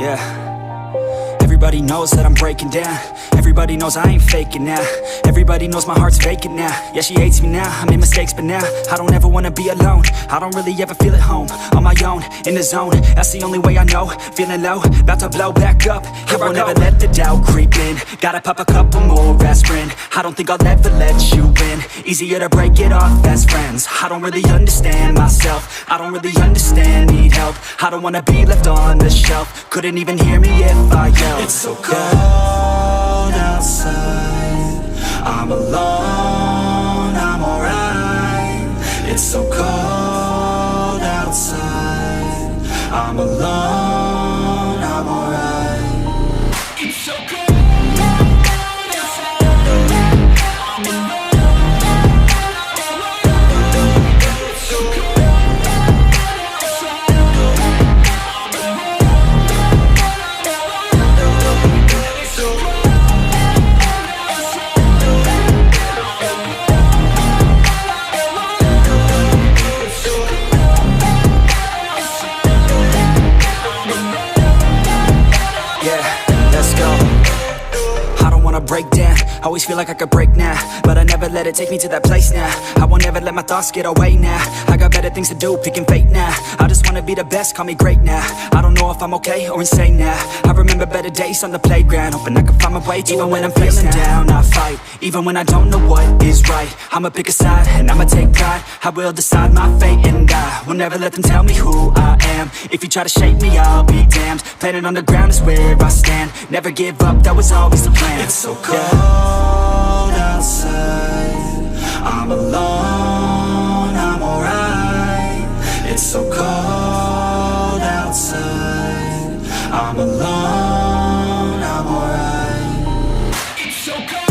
Yeah. Everybody knows that I'm breaking down. Everybody knows I ain't faking now. Everybody knows my heart's vacant now. Yeah, she hates me now, I made mistakes but now I don't ever wanna be alone. I don't really ever feel at home. On my own, in the zone, that's the only way I know. Feeling low, about to blow back up. Here I won't ever let the doubt creep in. Gotta pop a couple more aspirin. I don't think I'll ever let you in. Easier to break it off best friends. I don't really understand myself. I don't really understand, need help. I don't wanna be left on the shelf. Couldn't even hear me if I yelled. It's so cold outside, I'm alone, I'm alright. It's so cold outside, I'm alone, I'm alright. It's so cold. Break down, always feel like I could break now, but I never let it take me to that place now. I won't ever let my thoughts get away now. I got better things to do, picking fate now. I just wanna be the best, call me great now. I don't know if I'm okay or insane now. I remember better days on the playground, hoping I can find my way. Even when I'm feeling down, I fight. Even when I don't know what is right, I'ma pick a side and I'ma take pride. I will decide my fate and I will never let them tell me who I am. If you try to shake me, I'll be damned. Planet on the ground is where I stand. Never give up, that was always the plan. It's so cold outside, I'm alone, I'm alright. It's so cold outside, I'm alone, I'm alright. It's so cold.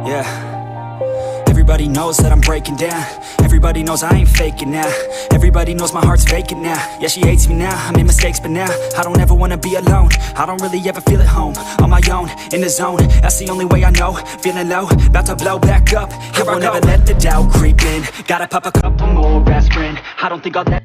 Yeah. Everybody knows that I'm breaking down. Everybody knows I ain't faking now. Everybody knows my heart's vacant now. Yeah, she hates me now, I made mistakes but now I don't ever wanna be alone. I don't really ever feel at home. On my own, in the zone, that's the only way I know. Feeling low, about to blow back up. Here I won't ever let the doubt creep in. Gotta pop a couple more aspirin. I don't think I'll let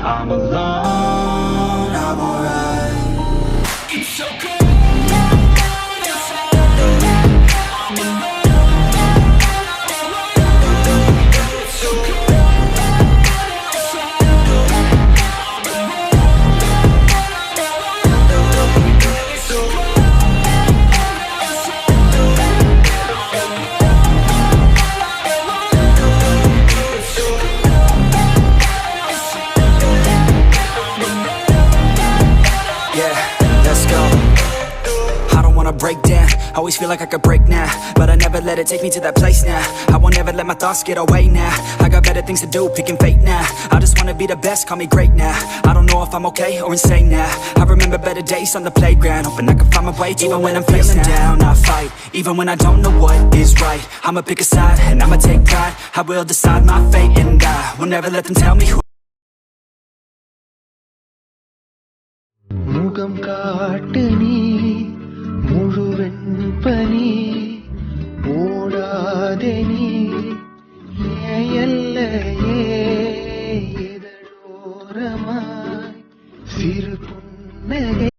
I'm alone, I'm alright. It's so cold. Break down, always feel like I could break now, but I never let it take me to that place now. I won't ever let my thoughts get away now. I got better things to do, picking fate now. I just wanna be the best, call me great now. I don't know if I'm okay or insane now. I remember better days on the playground, hoping I can find my way. Even when I'm feeling down, I fight. Even when I don't know what is right, I'ma pick a side and I'ma take pride. I will decide my fate and I will never let them tell me who. முகம் காட்டு நீ முழுவெண் பனி ஓடாதே நீ எல்லையே எதழோரமாய் சிறு புன்னகை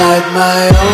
inside my own